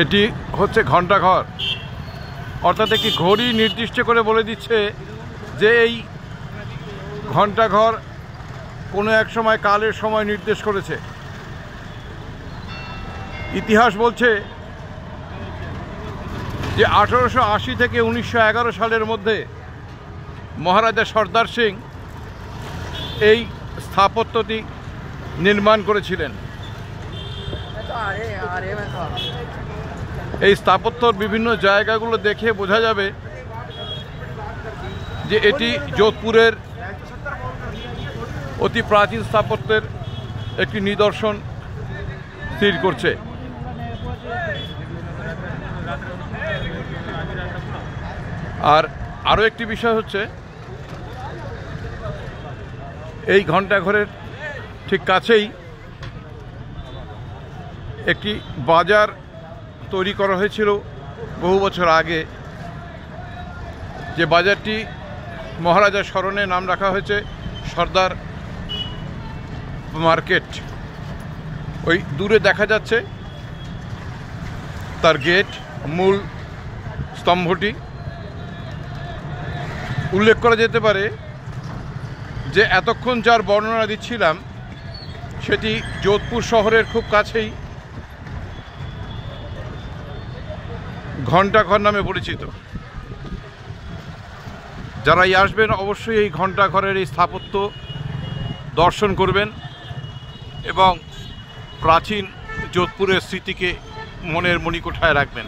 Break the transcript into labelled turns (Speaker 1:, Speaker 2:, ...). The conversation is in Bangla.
Speaker 1: এটি হচ্ছে ঘণ্টাঘর, অর্থাৎ একটি ঘড়ি নির্দিষ্ট করে বলে দিচ্ছে যে এই ঘণ্টাঘর কোনো এক সময় কালের সময় নির্দেশ করেছে। ইতিহাস বলছে যে 1880 থেকে 1911 সালের মধ্যে মহারাজা সর্দার সিং এই স্থাপত্যটি নির্মাণ করেছিলেন। এই স্থাপত্যর বিভিন্ন জায়গাগুলো দেখে বোঝা যাবে যে এটি যোধপুরের অতি প্রাচীন স্থাপত্যের একটি নিদর্শন স্থির করছে। আর আরও একটি বিষয় হচ্ছে, এই ঘণ্টাঘরের ঠিক কাছেই একটি বাজার তৈরি করা হয়েছিল বহু বছর আগে, যে বাজারটি মহারাজার স্মরণে নাম রাখা হয়েছে সর্দার মার্কেট। ওই দূরে দেখা যাচ্ছে তার গেট, মূল স্তম্ভটি। উল্লেখ করা যেতে পারে যে এতক্ষণ যার বর্ণনা দিচ্ছিলাম সেটি যোধপুর শহরের খুব কাছেই ঘণ্টাঘর নামে পরিচিত। যারাই আসবেন অবশ্যই এই ঘণ্টাঘরের এই স্থাপত্য দর্শন করবেন এবং প্রাচীন যোধপুরের স্মৃতিকে মনের মণিকোঠায় রাখবেন।